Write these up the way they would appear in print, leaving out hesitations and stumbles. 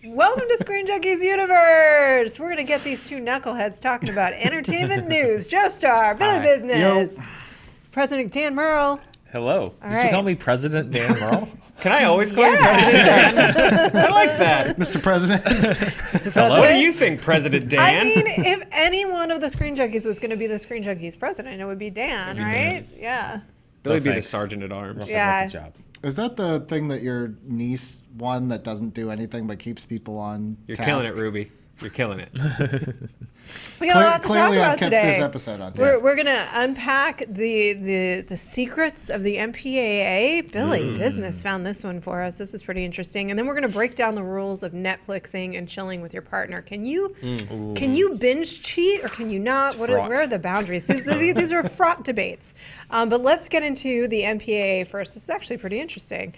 Welcome to Screen Junkies Universe. We're going to get these two knuckleheads talking about entertainment news. Joe Starr, Billy Business. Yo. President Dan Murrell. Hello. All Did right. you call me President Dan Murrell? Can I always call you President Dan? I like that. Mr. President. Hello? What do you think, President Dan? I mean, if any one of the Screen Junkies was going to be the Screen Junkies president, it would be Dan, right? Yeah. Billy be the thanks. sergeant at arms. Yeah. Good job. Is that the thing that your niece won that doesn't do anything but keeps people on You're task? killing it, Ruby. You're killing it. We got a lot to talk Clearly, about I've kept today. this episode on task. We're going to unpack the secrets of the MPAA. Billy Business found this one for us. This is pretty interesting. And then we're going to break down the rules of Netflixing and chilling with your partner. Can you binge cheat or can you not? Where are the boundaries? These are fraught debates. But let's get into the MPAA first. This is actually pretty interesting.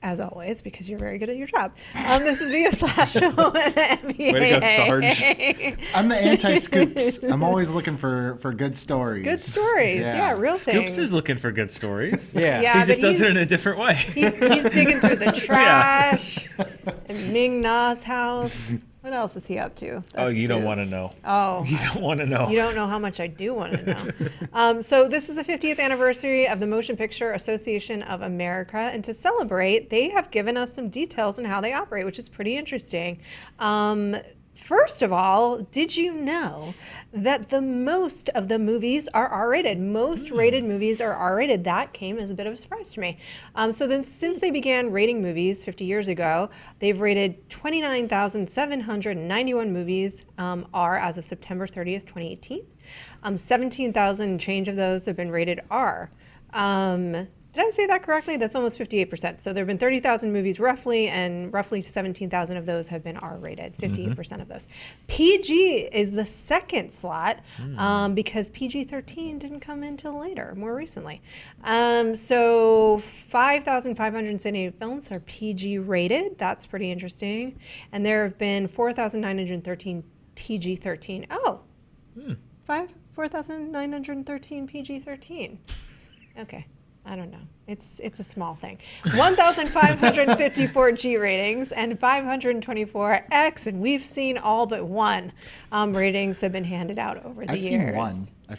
As always, because you're very good at your job. This is Via Slash and the MPAA. Way to go, Sarge. I'm the anti-Scoops. I'm always looking for good stories. Good stories. Yeah, real things. Scoops is looking for good stories. Yeah. He just but does it in a different way. He's digging through the trash in Ming Na's house. What else is he up to? That's You don't Scoops. want to know. Oh. You don't want to know. You don't know how much I do want to know. So this is the 50th anniversary of the Motion Picture Association of America. And to celebrate, they have given us some details on how they operate, which is pretty interesting. First of all, did you know that the most of the movies are R-rated? Most rated movies are R-rated. That came as a bit of a surprise to me. So then since they began rating movies 50 years ago, they've rated 29,791 movies R as of September 30th, 2018. 17,000 change of those have been rated R. Did I say that correctly? That's almost 58%. So there have been 30,000 movies roughly, and roughly 17,000 of those have been R-rated, 58% of those. PG is the second slot because PG-13 didn't come in until later, more recently. So 5,578 films are PG rated. That's pretty interesting. And there have been 4,913 PG-13. Oh, 4,913 PG-13. Okay. I don't know. It's a small thing. 1,554 G ratings and 524 X, and we've seen all but one ratings have been handed out over the years. I've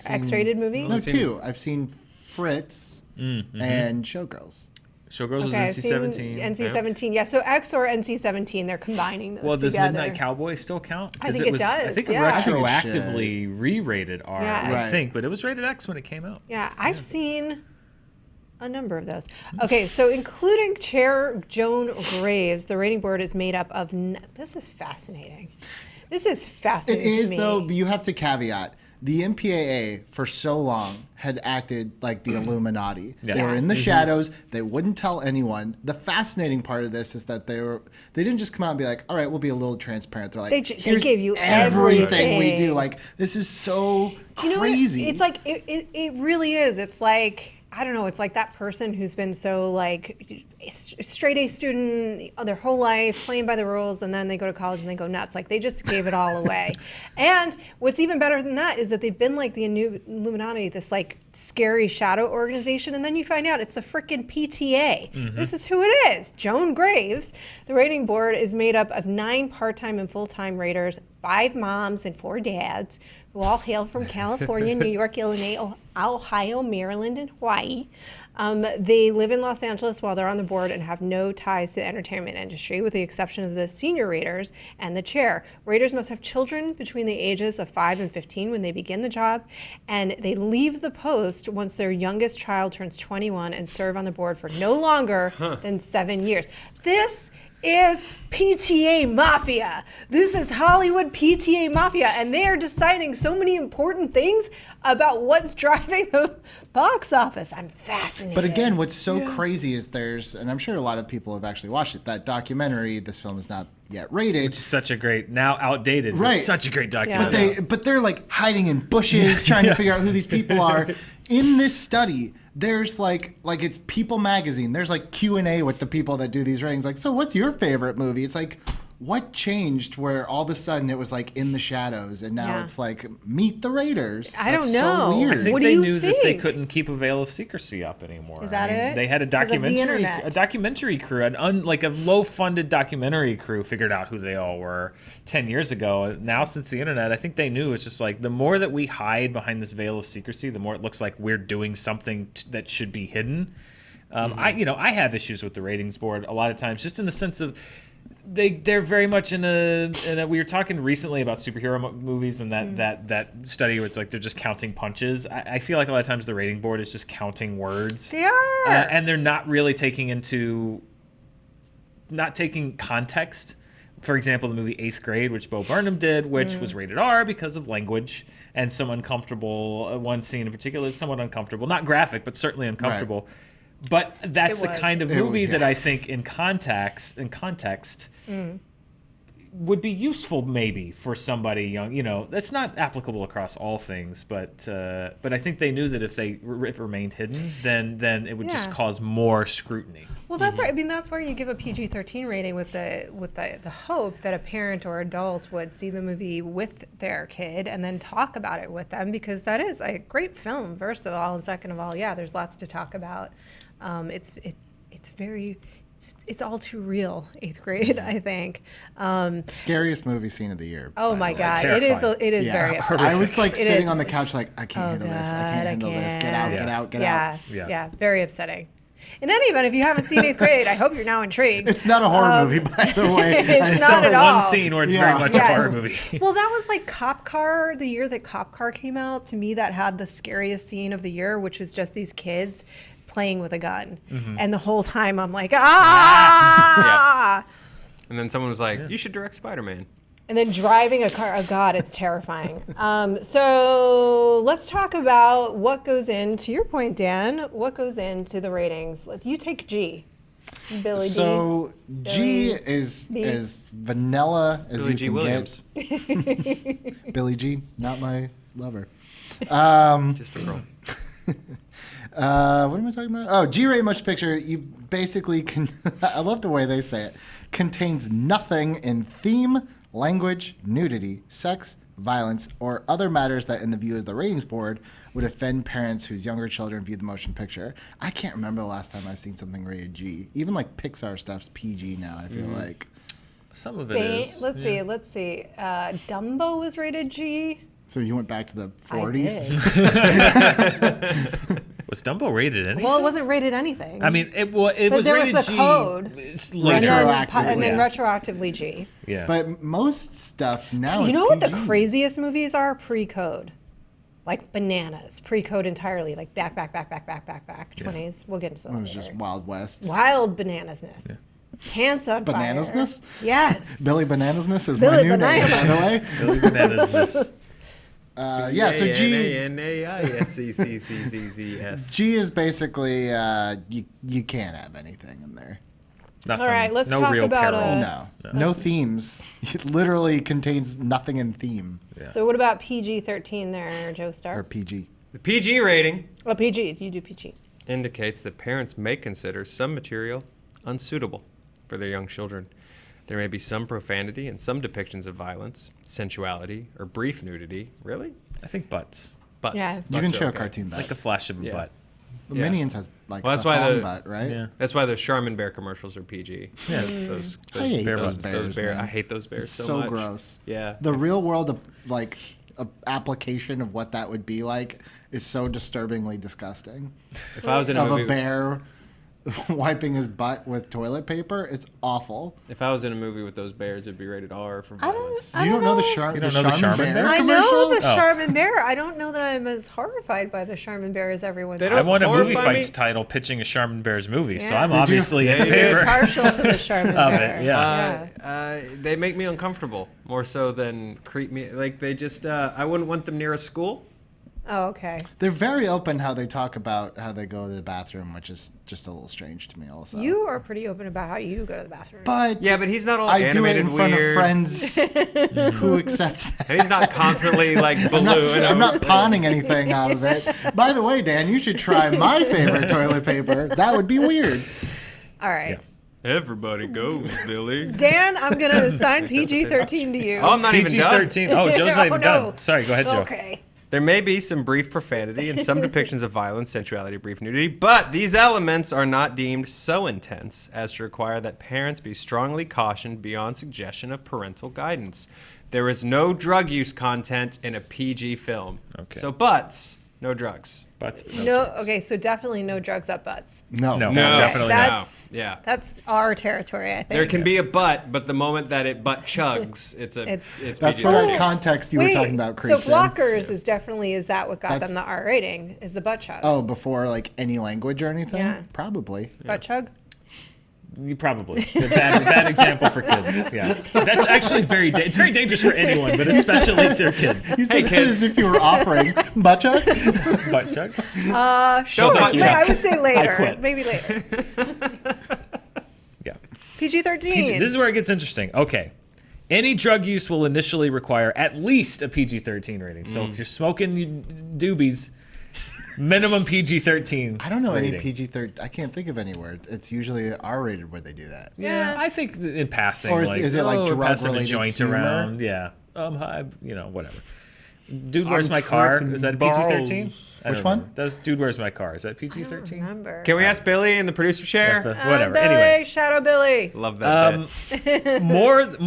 seen one. X-rated movie? No, two. I've seen Fritz and Showgirls. Showgirls Okay, was I've seen NC-17. NC-17, yeah. So X or NC-17, they're combining those Well, does together. Midnight Cowboy still count? I 'Cause think it does, I think yeah. I think it retroactively re-rated R, Yeah. I think, but it was rated X when it came out. Yeah, I've seen a number of those. Okay, so including Chair Joan Graves, the rating board is made up of. This is fascinating. This is It fascinating is, to me. though, but you have to caveat. The MPAA, for so long, had acted like the Illuminati. Yeah. They were in the shadows. They wouldn't tell anyone. The fascinating part of this is that they didn't just come out and be like, all right, we'll be a little transparent. They're like, They here's gave you everything we everything. do. Like, this is so You know what? crazy. It's like it really is. It's like, I don't know, it's like that person who's been so like straight A student their whole life, playing by the rules, and then they go to college and they go nuts. Like they just gave it all away. And what's even better than that is that they've been like the Illuminati, this like scary shadow organization, and then you find out it's the frickin' PTA. This is who it is. Joan Graves. The rating board is made up of 9 part-time and full-time raters, 5 moms and 4 dads, who all hail from California, New York, Illinois, Ohio, Maryland, and Hawaii. They live in Los Angeles while they're on the board and have no ties to the entertainment industry, with the exception of the senior raters and the chair. Raters must have children between the ages of 5 and 15 when they begin the job, and they leave the post once their youngest child turns 21 and serve on the board for no longer than 7 years. This is PTA Mafia. This is Hollywood PTA Mafia, and they are deciding so many important things about what's driving the box office. I'm fascinated. But again, what's so crazy is and I'm sure a lot of people have actually watched it, that documentary, this film is not yet rated. Which is such a great, now outdated, but Right. such a great documentary. But they're like hiding in bushes, trying to figure out who these people are. In this study, there's like it's People magazine. There's like Q&A with the people that do these ratings. Like, so what's your favorite movie? It's like, what changed where all of a sudden it was like in the shadows and now it's like meet the Raiders? I don't That's know. So weird. I think What they do you knew that they think? couldn't keep a veil of secrecy up anymore. Is that it? They had a Because of the internet. documentary crew, like a low-funded documentary crew, figured out who they all were 10 years ago. Now, since the internet, I think they knew it's just like the more that we hide behind this veil of secrecy, the more it looks like we're doing something that should be hidden. I have issues with the ratings board a lot of times, just in the sense of they're very much in a we were talking recently about superhero movies and that study where it's like they're just counting punches. I feel like a lot of times the rating board is just counting words. They are. And they're not really taking context. For example, the movie 8th Grade, which Bo Burnham did, which was rated R because of language and some uncomfortable, one scene in particular is somewhat uncomfortable. Not graphic, but certainly uncomfortable. Right. But that's It the was. kind of It movie was, that yeah. I think in context would be useful maybe for somebody young. That's not applicable across all things, but I think they knew that if it remained hidden, then it would just Yeah. cause more scrutiny. Well, that's right. I mean, that's where you give a PG-13 rating with the hope that a parent or adult would see the movie with their kid and then talk about it with them, because that is a great film, first of all, and second of all, yeah, there's lots to talk about. It's all too real. 8th Grade, I think. Scariest movie scene of the year. Oh by my the way. God, Terrifying. it is very upsetting. I was like It sitting is. on the couch like, I can't handle this. I can't handle this. Get out, get out, get out. Yeah, very upsetting. In any event, if you haven't seen 8th Grade, I hope you're now intrigued. It's not a horror movie, by the way. It's I not saw at For all. one scene where it's very much a Yes. horror movie. Well, that was like Cop Car, the year that Cop Car came out. To me, that had the scariest scene of the year, which was just these kids playing with a gun. And the whole time I'm like, ah! And then someone was like, "You should direct Spider-Man." And then driving a car, oh God, it's terrifying. So let's talk about what goes into, your point, Dan, what goes into the ratings. You take G. Billy D. So G Billy is D. as vanilla as Billy you G. can Williams, get. Billy G, not my lover. just a girl. What am I talking about? Oh, G-rated motion picture. You basically can. I love the way they say it. Contains nothing in theme, language, nudity, sex, violence, or other matters that, in the view of the ratings board, would offend parents whose younger children view the motion picture. I can't remember the last time I've seen something rated G. Even like Pixar stuff's PG now. I feel like. Some of it is. Let's see. Dumbo was rated G. So you went back to the I 40s. did. Was Dumbo rated anything? Well, it wasn't rated anything. I mean, it but was there rated was the G. code. It's and later. then, Retroactively. and then Yeah. retroactively G. Yeah. But most stuff now You is know what the PG. craziest movies are? Pre-code. Like Bananas. Pre-code entirely. Like back. 20s. We'll get into that It was later. just Wild West. Wild bananasness. Pants on fire. Bananasness? Yes. Billy Bananasness is Billy my new name, by the way. Billy Bananas. Yeah, so G N-A-I-S-C-C-C-C-C-S. G is basically you can't have anything in there. Nothing. All right, let's no talk real about, peril. No themes. It literally contains nothing in theme Yeah. So what about PG-13 there, Joe Starr? or PG. The PG rating Oh, PG. You do PG. indicates that parents may consider some material unsuitable for their young children. There may be some profanity and some depictions of violence, sensuality, or brief nudity. Really? I think butts. Butts. Yeah. You Butts can are show a okay. cartoon Like butt. the flash of a Yeah. butt. The Yeah. Minions has like Well, that's a why thong the- butt, right? Yeah. That's why the Charmin bear commercials are PG. Yeah. Those I hate bear those butts. bears. bears. man. I hate those bears It's so so much. gross. Yeah. The real world, like application of what that would be like, is so disturbingly disgusting. If I was in a Of movie, a bear wiping his butt with toilet paper, it's awful. if I was in a movie with those bears, it'd be rated R for I violence. don't You don't know the know. You don't know the Charmin bear? I commercial? know the Oh. Charmin Bear. I don't know that I'm as horrified by the Charmin Bear as everyone They else. I don't won a movie horrify me. fights title pitching a Charmin Bears movie, so Yeah. I'm Did you? obviously Yeah, in you did. favor. Partial to the Charmin Of it, Bear. yeah. They make me uncomfortable more so than creep me. Like they just, I wouldn't want them near a school. Oh, okay. They're very open how they talk about how they go to the bathroom, which is just a little strange to me also. You are pretty open about how you go to the bathroom. But Yeah, but he's not all I do it animated in front weird. of friends who accept that. And he's not constantly like I'm not, balloon. I'm not pawning anything out of it. By the way, Dan, you should try my favorite toilet paper. That would be weird. All right. Everybody goes, Billy. Dan, I'm going to assign PG-13 to you. Oh, I'm not even done. PG-13. Oh, Joe's not even Oh, no. done. Sorry, go ahead, Joe. Okay. There may be some brief profanity and some depictions of violence, sensuality, brief nudity, but these elements are not deemed so intense as to require that parents be strongly cautioned beyond suggestion of parental guidance. There is no drug use content in a PG film. Okay. So butts, no drugs. But No, okay, so definitely no drugs up butts. No. No. No, definitely That's, Yeah. that's our territory, I think. There can be a butt, but the moment that it butt chugs, it's That's where that PG-13. context you were talking about So creeps in. blockers is definitely, is that what got them the That's- R rating, is the butt chug? Oh, before like any language or anything? Yeah. Probably. Butt chug? You probably. Bad example for kids. Yeah. That's actually it's very dangerous for anyone, but especially to kids. You said that kids. as if you were offering butt chug? Butt chug? Sure. thank you. I would say later. quit. Maybe later. Yeah. PG-13. This is where it gets interesting. Okay. Any drug use will initially require at least a PG-13 rating. So if you're smoking doobies, minimum PG-13. I don't know any rating. PG-13. I can't think of any word. It's usually R-rated where they do that. Yeah, I think in passing. Or is it like passing a drug-related joint humor? around? Yeah. Whatever. Dude, where's my car? Is that PG-13? Which one? That's Dude, where's my car? Is that PG-13? Remember. Can we ask Billy in the producer chair? Whatever. Billy, Anyway. Shadow Billy. Love that bit. More Makes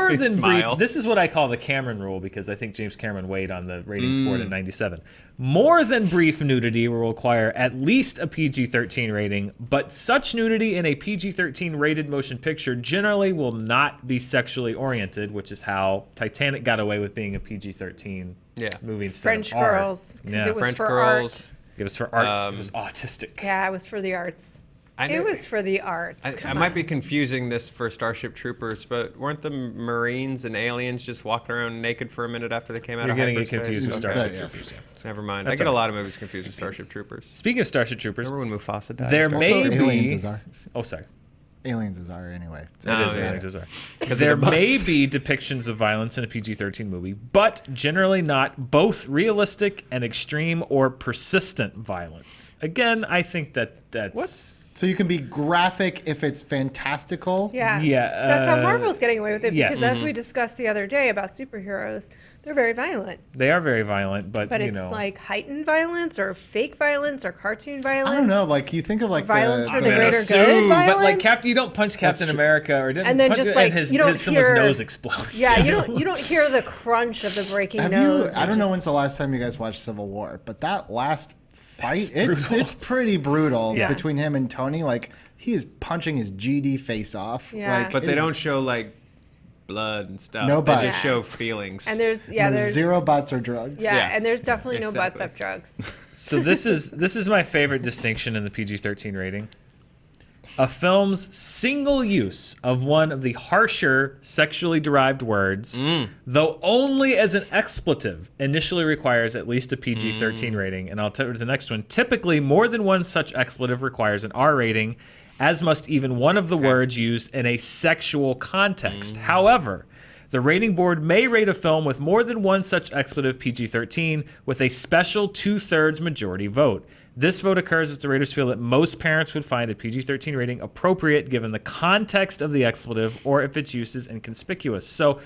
me than smile. brief. This is what I call the Cameron rule because I think James Cameron weighed on the ratings board in '97. More than brief nudity will require at least a PG-13 rating, but such nudity in a PG-13 rated motion picture generally will not be sexually oriented, which is how Titanic got away with being a PG-13 Yeah. movie instead French of R. girls. Because Yeah. it was French for girls. It was for arts. It was autistic. Yeah, it was for the arts. I know- It was for the arts. I Come might on. be confusing this for Starship Troopers, but weren't the Marines and aliens just walking around naked for a minute after they came out You're of getting it hyperspace? confused with Okay. Starship Yes. Troopers. Yeah. Never mind. That's I get a all right. lot of movies confused with Starship Troopers. Speaking of Starship Troopers, Remember when Mufasa died? there Also, may Aliens be. is R. Oh, sorry. Aliens is R anyway. So Oh, It is, yeah. aliens are. 'Cause of There the may butts. be depictions of violence in a PG-13 movie, but generally not both realistic and extreme or persistent violence. Again, I think that's So you can be graphic if it's fantastical. Yeah. Yeah, That's how Marvel's getting away with it yes. because as we discussed the other day about superheroes, they're very violent. they are very violent, but But you it's know, like heightened violence or fake violence or cartoon violence. I don't know. Like you think of like Violence for the Man, greater sue, good but violence? like you don't punch Captain true. America or didn't And then punch just, it like, and you don't someone's hear- nose explodes. Yeah, you don't hear the crunch of the breaking Have nose. you? I It don't know just- when's the last time you guys watched Civil War, but that last fight, brutal. it's pretty brutal Yeah. between him and Tony. Like he is punching his GD face off. Yeah. Like, But it they is- don't show like blood and stuff. No They butts. just show feelings. And there's there's zero butts or drugs. Yeah, and there's definitely no butts exactly. up drugs. So this is my favorite distinction in the PG-13 rating. A film's single use of one of the harsher sexually derived words, though only as an expletive, initially requires at least a PG-13 rating. And I'll tell you the next one. Typically, more than one such expletive requires an R rating, as must even one of the words used in a sexual context. However, the rating board may rate a film with more than one such expletive PG-13 with a special 2/3 majority vote. This vote occurs if the raters feel that most parents would find a PG-13 rating appropriate given the context of the expletive or if its use is inconspicuous. So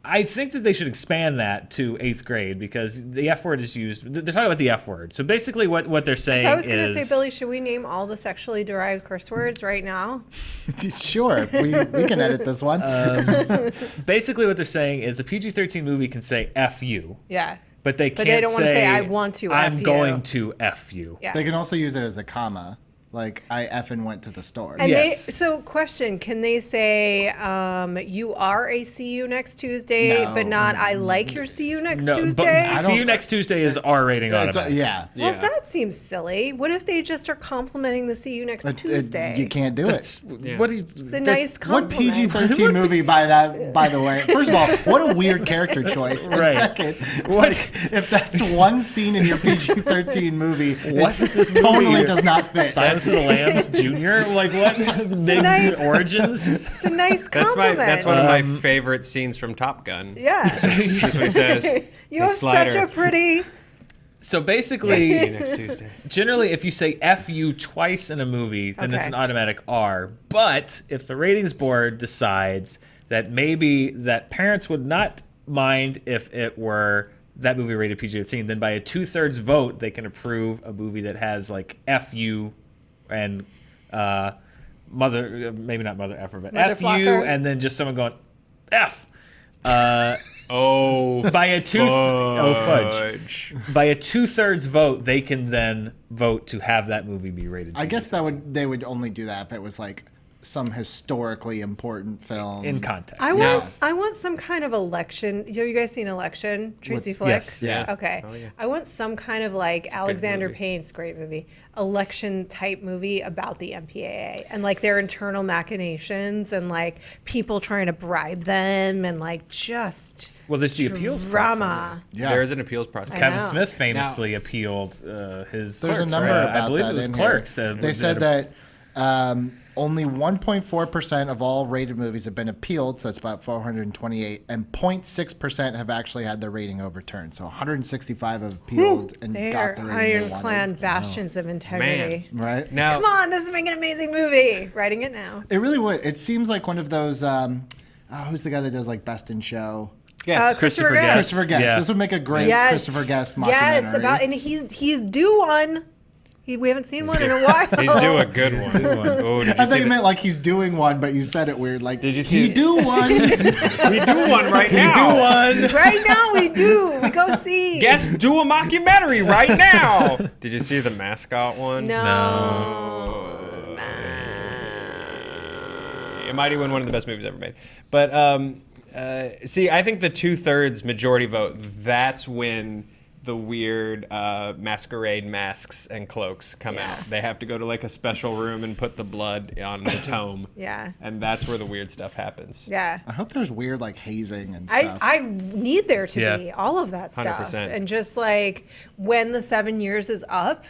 I think that they should expand that to 8th grade because the F word is used. They're talking about the F word. So basically what they're saying So I was going to is... say, Billy, should we name all the sexually derived curse words right now? Sure, we can edit this one. Basically what they're saying is a PG-13 movie can say F you. Yeah. But they But can't they don't wanna say, "I want to I'm F you." going to F you. Yeah. They can also use it as a comma, like I effing went to the store. And Yes. so question, can they say, you are a see you next Tuesday, No. but not I like your see you next No, Tuesday? but see you next Tuesday is R rating on It's it. yeah. Well, Yeah. that seems silly. What if they just are complimenting the see you next Tuesday? You can't do it. What do you, It's a nice What compliment. PG-13 movie by the way? First of all, what a weird character choice. And Right. second, like, if that's one scene in your PG-13 movie, What it is this movie? totally does not fit. Silence of the Lambs Jr.? Like what? Big nice- origins? It's a nice That's compliment. that's one of my favorite scenes from Top Gun. Yeah. Here's what he says. You have Slider. such a pretty So See basically, you next Tuesday. generally, if you say F you twice in a movie, then it's Okay. an automatic R. But if the ratings board decides that maybe that parents would not mind if it were that movie rated PG-13, then by a 2/3 vote, they can approve a movie that has like F you and mother, maybe not mother effer, but Mother F you, flocker. and then just someone going F. Oh, By a fudge. fudge. By a 2/3 vote, they can then vote to have that movie be rated. I guess they would only do that if it was like some historically important film. in context. I want some kind of election. Have you guys seen Election? Tracy Flick? yes. Yeah. Okay. Oh, yeah. I want some kind of like Alexander movie. Payne's great movie, election type movie about the MPAA and like their internal machinations and like people trying to bribe them and like just Well, there's the appeals process. drama. Yeah. There is an appeals process. I Kevin know. Smith famously appealed his There's Clerks, a number right? about I believe that it was in Clerks. here. They said that only 1.4% of all rated movies have been appealed, so that's about 428, and 0.6% have actually had their rating overturned. So 165 have appealed and They got are the rating they ironclad wanted. bastions of integrity. Right? Now, Come on, this is making an amazing movie. Writing it now. It really would. It seems like one of those. Who's the guy that does like Best in Show? yes, Christopher Guest. Christopher Guest. Yeah. This would make a great Yes. Christopher Guest mockumentary. Yes, and he's due one. We haven't seen one in a while. he's due a good one. Oh, did I you thought see you meant like he's doing one, but you said it weird. Like, Did you he see- do one? we do one right now. one. Right now we do. We go see. Guess do a mockumentary right now. Did you see the mascot one? No. It might even one of the best movies ever made. But see, I think the 2/3 majority vote, that's when the weird masquerade masks and cloaks come Yeah. out. They have to go to like a special room and put the blood on the tome. Yeah. And that's where the weird stuff happens. Yeah. I hope there's weird like hazing and stuff. I need there to Yeah. be all of that stuff. 100%. And just like when the 7 years is up,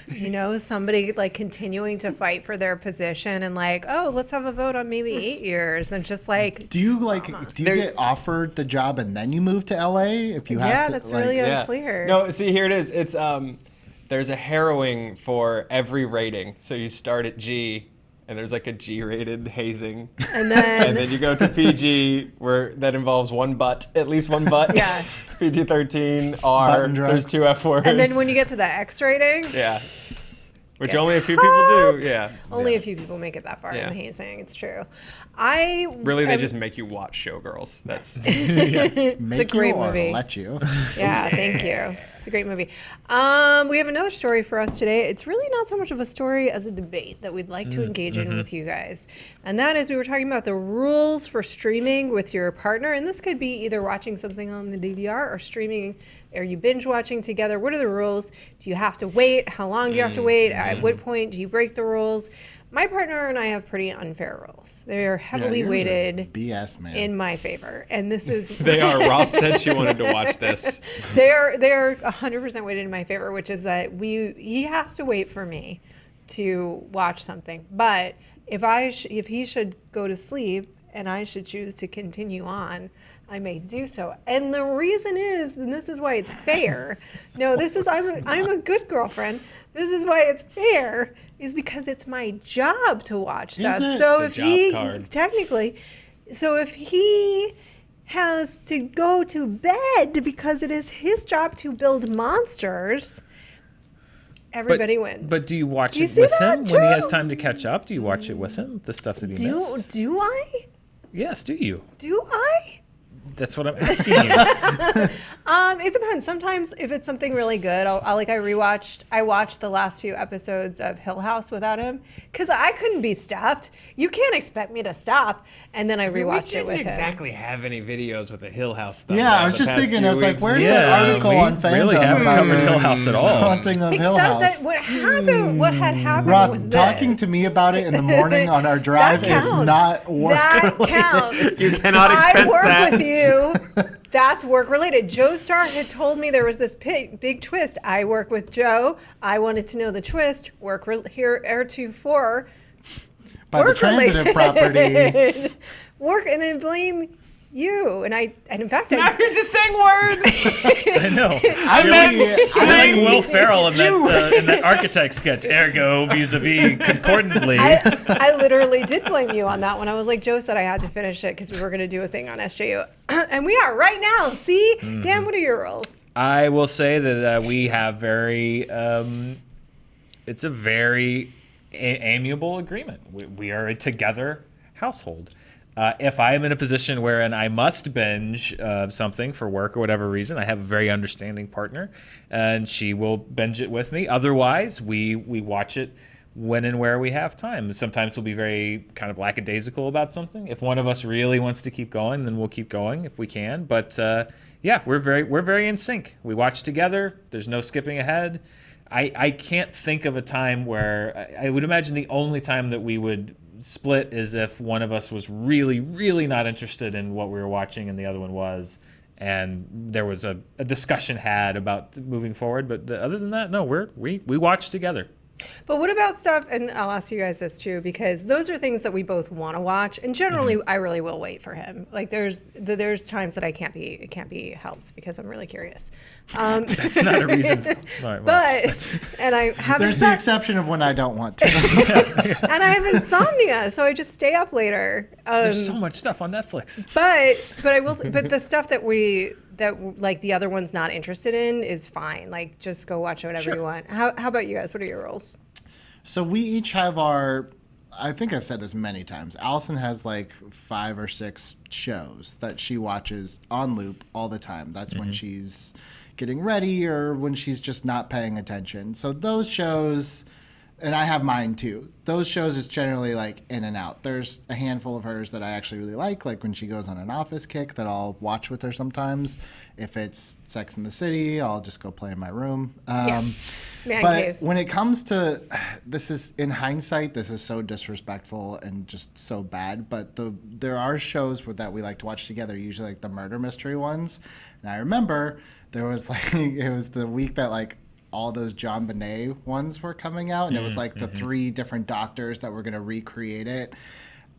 somebody like continuing to fight for their position and like, oh, let's have a vote on maybe 8 years. And just like, do you get offered the job and then you move to LA if you have yeah, to? that's like, really Yeah. unclear. No, see, here it is. It's there's a harrowing for every rating. So you start at G, and there's like a G-rated hazing, And then, and then you go to PG, where that involves one butt, at least one butt. Yeah. PG-13, R. Button drugs. There's 2 F words. and then when you get to the X rating, yeah, which gets only a few people do. hot. Yeah. Only Yeah. a few people make it that far Yeah. in hazing. It's true. Really, they am- just make you watch Showgirls. That's Make great you or movie. let you. Yeah, thank you. It's a great movie. We have another story for us today. It's really not so much of a story as a debate that we'd like to engage in with you guys. And that is, we were talking about the rules for streaming with your partner. And this could be either watching something on the DVR or streaming. Are you binge watching together? What are the rules? Do you have to wait? How long do you have to wait? At what point do you break the rules? My partner and I have pretty unfair rules. They are heavily yours are weighted BS, man. in my favor. And this is they are. Roth said she wanted to watch this. they're 100% weighted in my favor, which is that he has to wait for me to watch something. But if he should go to sleep and I should choose to continue on, I may do so. And the reason is, and this is why it's fair. No, this is I'm a good girlfriend. This is why it's fair, is because it's my job to watch stuff. it? So The if job card. technically, so if he has to go to bed because it is his job to build monsters, everybody wins. But do you watch Do you it see with that, him when he has Joe? time to catch up? Do you watch it with him? The stuff that he missed? do I? Yes, do you? Do I? That's what I'm asking you. It depends. Sometimes if it's something really good, I watched the last few episodes of Hill House without him because I couldn't be stopped. You can't expect me to stop. And then I rewatched it with him. exactly have any videos with the Hill House stuff. Yeah, I was just thinking, I was like, where's Yeah, that article we on Fandom really haven't about covered Hill House at all. Haunting of Hill Except House? that what had happened was Roth, talking this. to me about it in the morning on our drive is counts. not work That related. counts. You cannot I expense work that. with you. That's work related. Joe Starr had told me there was this big twist. I work with Joe. I wanted to know the twist. Here heretofore. By the work transitive related. property. Work and I blame You and in fact, Now you're just saying words. I know. I You're like Will Ferrell in that architect sketch. Ergo, vis-a-vis, concordantly. I literally did blame you on that one. I was like, Joe said I had to finish it because we were going to do a thing on SJU. And we are right now. See? Dan, what are your rules? I will say that we have it's a very amiable agreement. We are a together household. If I am in a position wherein I must binge something for work or whatever reason, I have a very understanding partner, and she will binge it with me. Otherwise, we watch it when and where we have time. Sometimes we'll be very kind of lackadaisical about something. If one of us really wants to keep going, then we'll keep going if we can. But yeah, we're very in sync. We watch together. There's no skipping ahead. I can't think of a time where I would imagine the only time that we would split is if one of us was really not interested in what we were watching and the other one was, and there was a discussion had about moving forward. But other than that, no, we watch together. But what about stuff, and I'll ask you guys this too, because those are things that we both want to watch, and generally I really will wait for him. Like there's times that it can't be helped because I'm really curious. That's not a reason. Right, but and I have There's the exception of when I don't want to. and I have insomnia, so I just stay up later. There's so much stuff on Netflix. But I will. But the stuff that like the other one's not interested in is fine. Like just go watch whatever you want. How about you guys? What are your rules? So we each have I think I've said this many times. Allison has like 5 or 6 shows that she watches on loop all the time. That's when she's getting ready or when she's just not paying attention. So those shows, and I have mine too. Those shows is generally like in and out. There's a handful of hers that I actually really like when she goes on an Office kick that I'll watch with her sometimes. If it's Sex and the City, I'll just go play in my room. Man but cave. when it comes to, this is, in hindsight, this is so disrespectful and just so bad, but there are shows that we like to watch together, usually like the murder mystery ones. And I remember there was like, it was the week that like all those John Bonet ones were coming out, and it was like the 3 different doctors that were going to recreate it.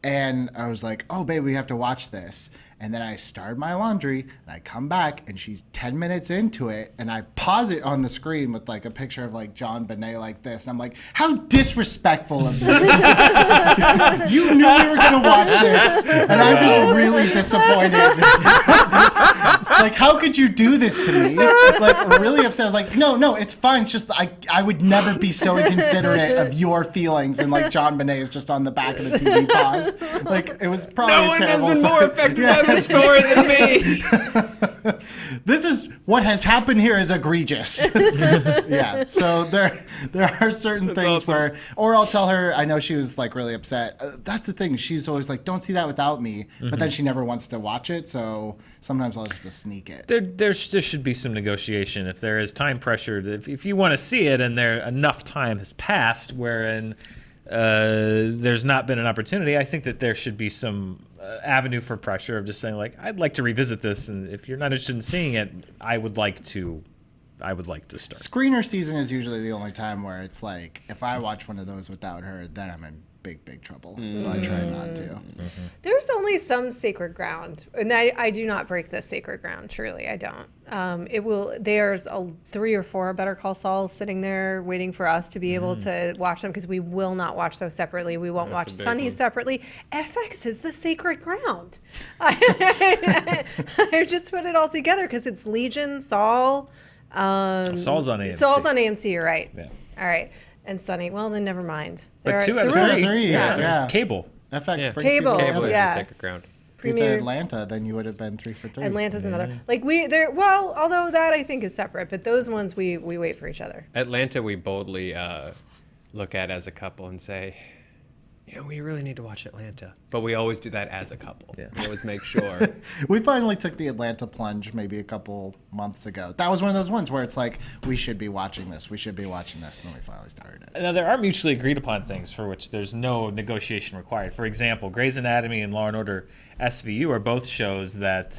And I was like, oh, babe, we have to watch this. And then I started my laundry, and I come back, and she's 10 minutes into it, and I pause it on the screen with, like, a picture of, like, John Bonet like this. And I'm like, how disrespectful of you. You knew we were going to watch this, and I'm just really disappointed. Like, how could you do this to me? Like, really upset. I was like, no, it's fine. It's just I would never be so inconsiderate of your feelings. And, like, John Bonet is just on the back of the TV pause. Like, it was probably No one has terrible been more affected by this story than me. This is what has happened here is egregious. Yeah. So there are certain things awesome. where, or I'll tell her, I know she was like really upset. That's the thing. She's always like, don't see that without me. But then she never wants to watch it. So sometimes I'll just sneak it. There should be some negotiation. If there is time pressure, if you want to see it and enough time has passed wherein there's not been an opportunity, I think that there should be some avenue for pressure of just saying like, I'd like to revisit this, and if you're not interested in seeing it, I would like to start. Screener season is usually the only time where it's like, if I watch one of those without her, then I'm in big trouble. So I try not to. There's only some sacred ground, and I do not break this sacred ground. Truly, I don't. There's 3 or 4 Better Call Sauls sitting there waiting for us to be able to watch them, because we will not watch those separately. We won't watch Sunny separately. FX is the sacred ground. I just put it all together because it's Legion, Saul. Saul's on AMC. Saul's on AMC. You're right. Yeah. All right. And Sunny. Well, then never mind. But 2 out of 3. Yeah. Yeah. Cable. FX Yeah. brings Cable. people Cable together. is Yeah. the sacred ground. If it's Premier- Atlanta, then you would have been 3 for 3. Atlanta's another. Like well, although that I think is separate, but those ones we wait for each other. Atlanta, we boldly look at as a couple and say, we really need to watch Atlanta. But we always do that as a couple. Yeah. We always make sure. We finally took the Atlanta plunge maybe a couple months ago. That was one of those ones where it's like, we should be watching this. We should be watching this. And then we finally started it. Now, there are mutually agreed upon things for which there's no negotiation required. For example, Grey's Anatomy and Law & Order SVU are both shows that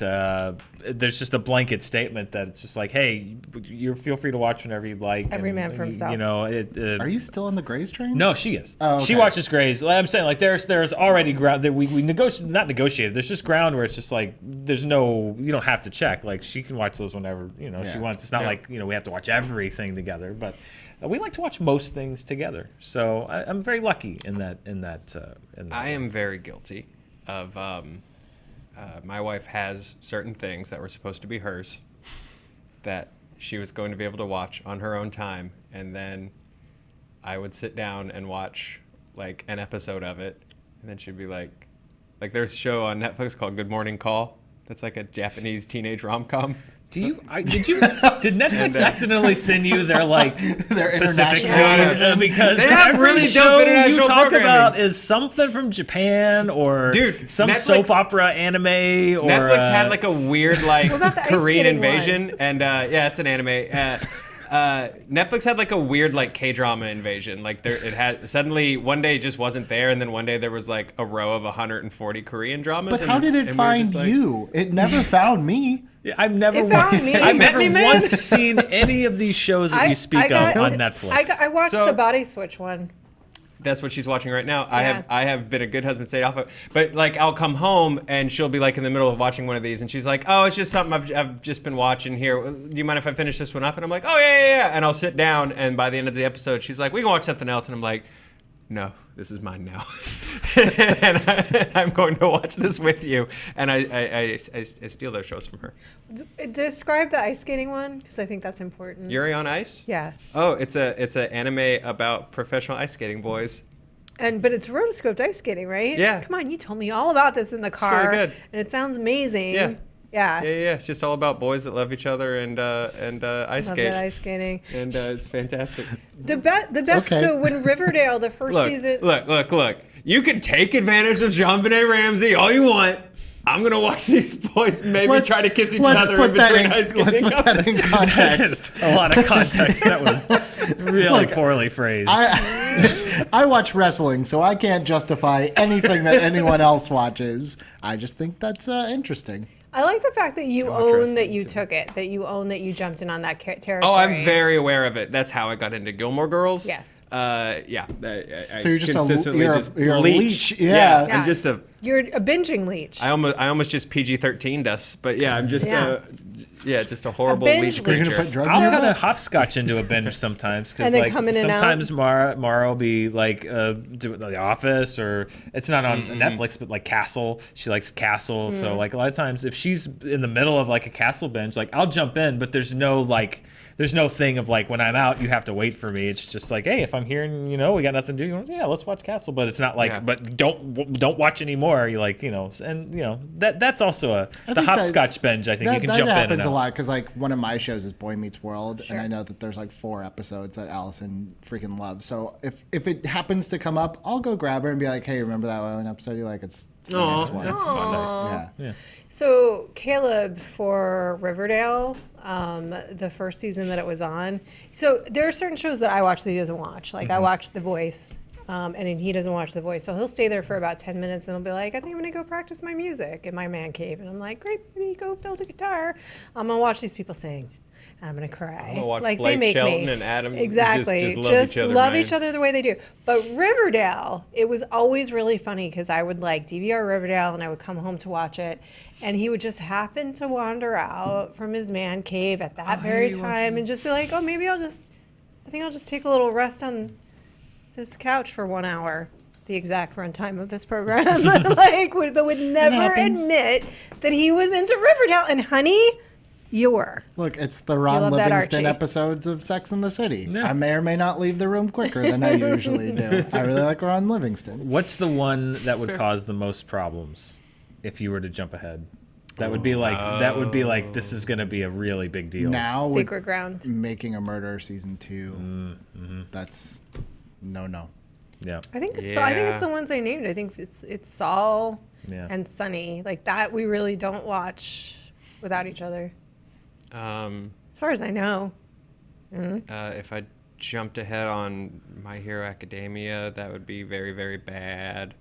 there's just a blanket statement that it's just like, hey, you feel free to watch whenever you'd like. Every man for himself. You know, Are you still on the Grey's train? No, she is. Oh, okay. She watches Grey's. Like I'm saying, like there's already ground that we not negotiated. There's just ground where it's just like you don't have to check. Like she can watch those whenever she wants. It's not like we have to watch everything together, but we like to watch most things together. So I'm very lucky in that. I am very guilty of. My wife has certain things that were supposed to be hers that she was going to be able to watch on her own time, and then I would sit down and watch like an episode of it, and then she'd be like there's a show on Netflix called Good Morning Call that's like a Japanese teenage rom-com. Did Netflix accidentally send you their Their Pacific international code? Because They have every really show dope international you talk programming. about is something from Japan or some Netflix- soap opera anime or Netflix had like a weird What about the ice Korean skating invasion, and it's an anime. Netflix had like a weird like K-drama invasion. Like it had suddenly one day it just wasn't there, and then one day there was like a row of 140 Korean dramas. But how did it find you? It never found me. Yeah, I've never It found me. I've Met never me, man. once seen any of these shows that you speak of on Netflix. I watched So- the Body Switch one. That's what she's watching right now. Yeah. I have been a good husband, stayed off of. But like I'll come home and she'll be like in the middle of watching one of these, and she's like, "Oh, it's just something I've just been watching here. Do you mind if I finish this one up?" And I'm like, "Oh yeah." And I'll sit down, and by the end of the episode, she's like, "We can watch something else," and I'm like, "No, this is mine now." And I'm going to watch this with you. And I steal those shows from her. Describe the ice skating one, because I think that's important. Yuri on Ice? Yeah. Oh, it's a anime about professional ice skating boys. But it's rotoscoped ice skating, right? Yeah. Come on, you told me all about this in the car. really good. And it sounds amazing. Yeah. Yeah. Yeah. It's just all about boys that love each other and ice Love skate. that ice skating. And it's fantastic. The best. Okay. So when Riverdale, the first season. Look. You can take advantage of Jean-Benet Ramsey all you want. I'm going to watch these boys maybe try to kiss each other in between ice skating. Let's put that in context. A lot of context. That was really poorly phrased. I watch wrestling, so I can't justify anything that anyone else watches. I just think that's interesting. I like the fact that you watch own wrestling, that you too. took it, that you own that you jumped in on that territory. Oh, I'm very aware of it. That's how I got into Gilmore Girls. Yes. Yeah. So you're just consistently you're a leech. Yeah. Yeah. I'm just a. You're a binging leech. I almost just PG-13'd us, but yeah, I'm just just a horrible binge leech leech. You're creature. gonna put drugs I'll in your kind of butt? hopscotch into a binge sometimes because And then like come in and out. sometimes Mara will be like do The Office, or it's not on Netflix, but like Castle. She likes Castle, so like a lot of times if she's in the middle of like a Castle binge, like I'll jump in, but there's no thing of like when I'm out you have to wait for me. It's just like, hey, if I'm here and we got nothing to do, let's watch Castle. But it's not like but don't watch anymore. You like that's also the think hopscotch binge. I think you can that jump in. happens and a out. lot because like one of my shows is Boy Meets World, Sure. and I know that there's like 4 episodes that Allison freaking loves. So if it happens to come up, I'll go grab her and be like, hey, remember that one episode you like? It's the Aw, next one. that's Aw. Yeah. So Caleb for Riverdale, the first season that it was on. So there are certain shows that I watch that he doesn't watch. Like I watch The Voice, and then he doesn't watch The Voice. So he'll stay there for about 10 minutes and he'll be like, I think I'm gonna go practice my music in my man cave. And I'm like, great, baby, go build a guitar. I'm gonna watch these people sing. And I'm gonna cry. I'm gonna watch like Blake they make Shelton me. and Adam exactly just love each other, man. the way they do. But Riverdale, it was always really funny because I would like DVR Riverdale and I would come home to watch it, and he would just happen to wander out from his man cave at that very time and just be like, oh, maybe I think I'll just take a little rest on this couch for 1 hour. The exact runtime of this program, but would never happens. admit that he was into Riverdale. And honey, you were. Look, it's the Ron love that, Livingston Archie. episodes of Sex and the City. Yeah. I may or may not leave the room quicker than I usually do. I really like Ron Livingston. What's the one that would cause the most problems if you were to jump ahead? That would be like this is going to be a really big deal. Now with Secret Ground. Making a Murderer season 2, that's no. Yeah. I think it's Yeah. the ones I named. I think it's Saul Yeah. and Sunny. Like that we really don't watch without each other. As far as I know. If I jumped ahead on My Hero Academia, that would be very, very bad.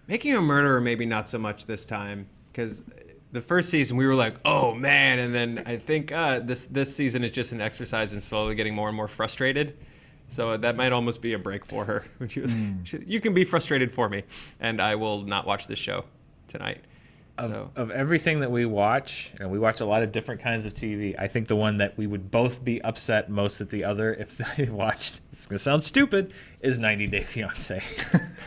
Making a Murderer, maybe not so much this time. because the first season we were like, oh man, and then I think this season is just an exercise in slowly getting more and more frustrated. So that might almost be a break for her. You can be frustrated for me, and I will not watch this show tonight. Of everything that we watch, and we watch a lot of different kinds of TV, I think the one that we would both be upset most at the other if I watched, it's going to sound stupid, is 90 Day Fiancé.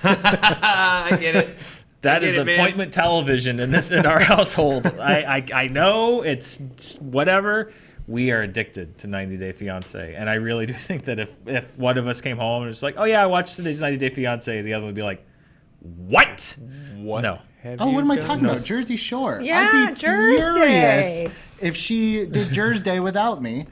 I get it. That is appointment television in our household. I know it's whatever. We are addicted to 90 Day Fiancé, and I really do think that if one of us came home and was like, "Oh yeah, I watched today's 90 Day Fiancé," the other would be like, "What? What? No." Oh, what am I talking about? Jersey Shore. Yeah, I'd be Jersey. furious if she did Jersey Day without me.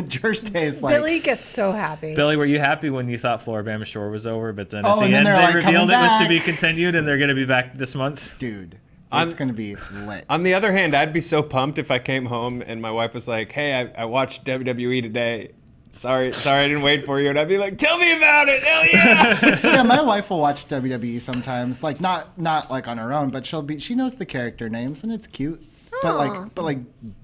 Jersey Day is like... Billy gets so happy. Billy, were you happy when you thought Floribama Shore was over, but then Oh, at and the then end they're they like, revealed it "Coming was to be back." continued, and they're going to be back this month? Dude, it's going to be lit. On the other hand, I'd be so pumped if I came home and my wife was like, "Hey, I watched WWE today. Sorry, I didn't wait for you." And I'd be like, "Tell me about it, hell yeah!" Yeah, my wife will watch WWE sometimes, like not like on her own, but she knows the character names and it's cute. But like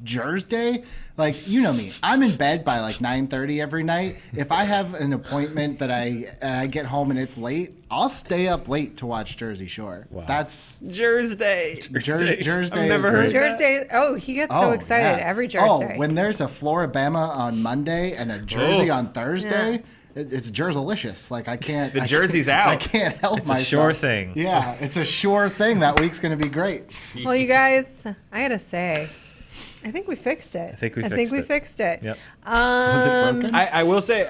Jersey Day, like you know me, I'm in bed by like 9:30 every night. If I have an appointment that I get home and it's late, I'll stay up late to watch Jersey Shore. Wow. That's Jersey Day. Jersey Day. I've never heard of Jersey Day. Oh, he gets so excited every Jersey Day. When there's a Floribama on Monday and a Jersey on Thursday. It's Jerselicious. Like I can't. The jersey's out. I can't help It's myself. a sure thing. Yeah, it's a sure thing. That week's gonna be great. Well, you guys, I gotta say, I think we fixed it. I think we fixed it. Yep. Was it broken? I will say,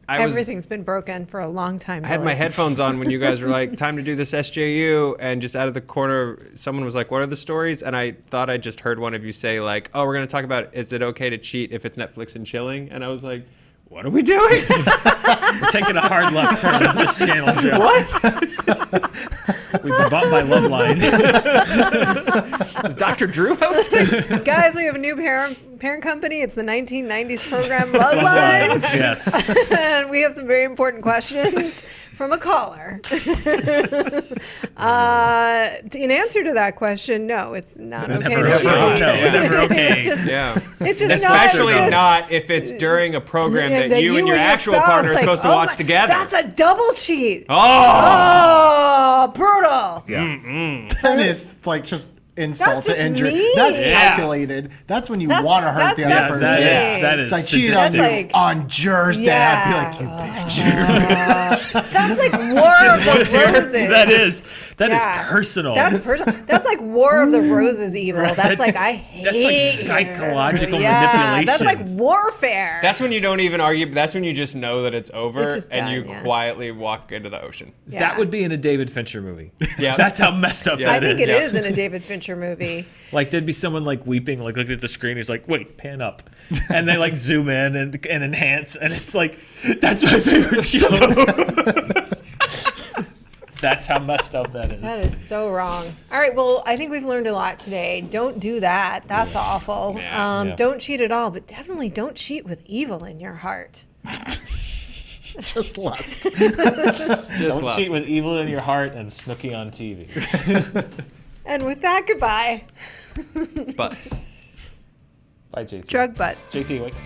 Everything's been broken for a long time. I had my headphones on when you guys were like, "Time to do this SJU," and just out of the corner, someone was like, "What are the stories?" And I thought I just heard one of you say like, "Oh, we're gonna talk about is it okay to cheat if it's Netflix and chilling?" And I was like, what are we doing? We're taking a hard left turn on this channel, Joe. What? We've been bought by Loveline. Is Dr. Drew hosting? Guys, we have a new parent company. It's the 1990s program Loveline. Yes. And we have some very important questions from a caller. In answer to that question, no, it's not okay. Never okay. It's just especially not if it's during a program that you and your actual partner are supposed to watch together. That's a double cheat. Oh, brutal. Yeah. That is like just insult That's to just injury. mean. That's Yeah. calculated. That's when you want to hurt the that's- other that's person. mean. That is It's like cheated on sadistic. you like- on Jersey Day. I'd be like, you bitch. That's like War of the Roses. That is Yeah. personal. That's personal. That's like War of the Roses evil. That's like I hate. That's like you. psychological Yeah, manipulation. that's like warfare. that's when you don't even argue. But that's when you just know that it's over It's just and done, you yeah. quietly walk into the ocean. Yeah. That would be in a David Fincher movie. Yeah. That's how messed up I that think is. it is in a David Fincher movie. Like there'd be someone like weeping, like looking at the screen. He's like, "Wait, pan up," and they like zoom in and enhance, and it's like, "That's my favorite show." That's how messed up that is. That is so wrong. All right, well, I think we've learned a lot today. Don't do that. That's awful. Yeah. Don't cheat at all, but definitely don't cheat with evil in your heart. Just lust. Don't cheat with evil in your heart and Snooki on TV. And with that, goodbye. Butts. Bye, JT. Drug butts. JT, wake up.